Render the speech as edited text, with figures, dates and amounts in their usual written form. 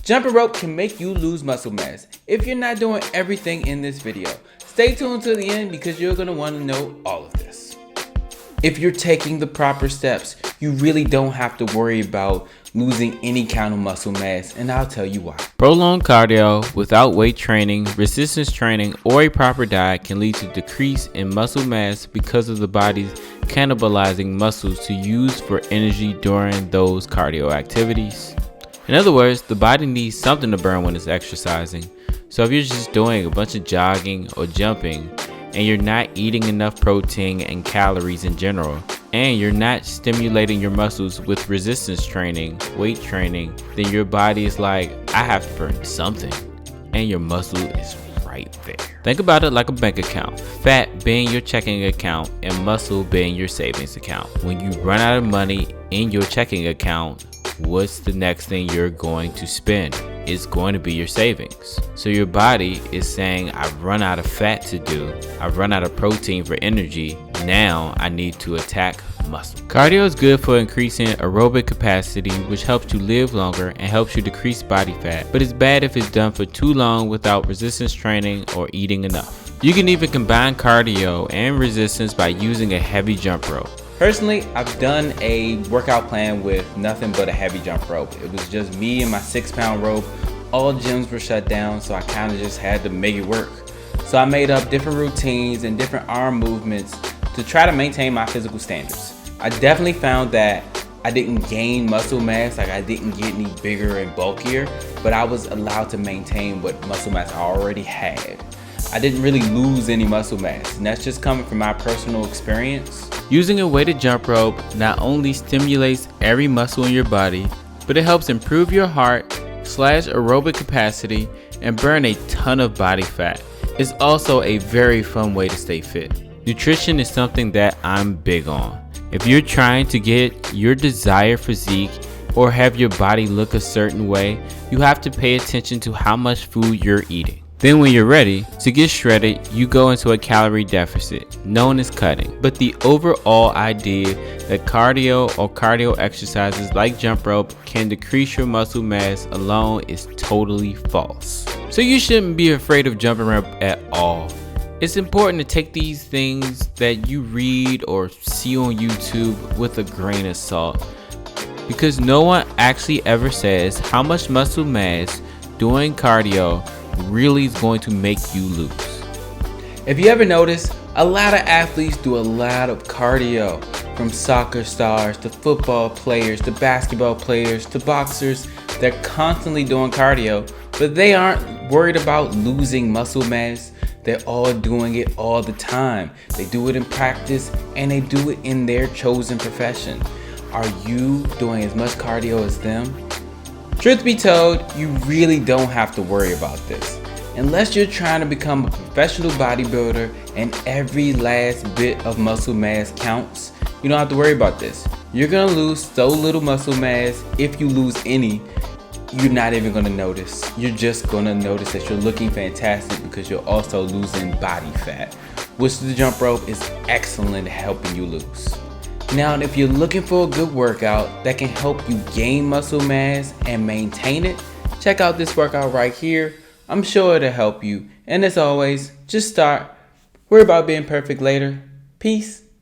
Jumping rope can make you lose muscle mass if you're not doing everything in this video. Stay tuned to the end because you're going to want to know all of this. If you're taking the proper steps, you really don't have to worry about losing any kind of muscle mass, and I'll tell you why. Prolonged cardio without weight training, resistance training, or a proper diet can lead to decrease in muscle mass because of the body's cannibalizing muscles to use for energy during those cardio activities. In other words, the body needs something to burn when it's exercising. So if you're just doing a bunch of jogging or jumping and you're not eating enough protein and calories in general, and you're not stimulating your muscles with resistance training, weight training, then your body is like, I have to burn something, and your muscle is right there. Think about it like a bank account. Fat being your checking account and muscle being your savings account. When you run out of money in your checking account, what's the next thing you're going to spend? It's going to be your savings. So your body is saying, I've run out of fat to do. I've run out of protein for energy. Now I need to attack muscle. Cardio is good for increasing aerobic capacity, which helps you live longer and helps you decrease body fat, but it's bad if it's done for too long without resistance training or eating enough. You can even combine cardio and resistance by using a heavy jump rope. Personally, I've done a workout plan with nothing but a heavy jump rope. It was just me and my 6-pound rope. All gyms were shut down, so I kind of just had to make it work. So I made up different routines and different arm movements to try to maintain my physical standards. I definitely found that I didn't gain muscle mass, like I didn't get any bigger and bulkier, but I was allowed to maintain what muscle mass I already had. I didn't really lose any muscle mass, and that's just coming from my personal experience. Using a weighted jump rope not only stimulates every muscle in your body, but it helps improve your heart, aerobic capacity, and burn a ton of body fat. It's also a very fun way to stay fit. Nutrition is something that I'm big on. If you're trying to get your desired physique or have your body look a certain way, you have to pay attention to how much food you're eating. Then when you're ready to get shredded, you go into a calorie deficit, known as cutting. But the overall idea that cardio or cardio exercises like jump rope can decrease your muscle mass alone is totally false. So you shouldn't be afraid of jumping rope at all. It's important to take these things that you read or see on YouTube with a grain of salt, because no one actually ever says how much muscle mass doing cardio really is going to make you lose. If you ever notice, a lot of athletes do a lot of cardio, from soccer stars to football players to basketball players to boxers. They're constantly doing cardio, but they aren't worried about losing muscle mass. They're all doing it all the time. They do it in practice and they do it in their chosen profession. Are you doing as much cardio as them? Truth be told, you really don't have to worry about this. Unless you're trying to become a professional bodybuilder and every last bit of muscle mass counts, you don't have to worry about this. You're gonna lose so little muscle mass. If you lose any, you're not even gonna notice. You're just gonna notice that you're looking fantastic because you're also losing body fat, which the jump rope is excellent at helping you lose. Now, if you're looking for a good workout that can help you gain muscle mass and maintain it, check out this workout right here. I'm sure it'll help you. And as always, just start. Worry about being perfect later. Peace.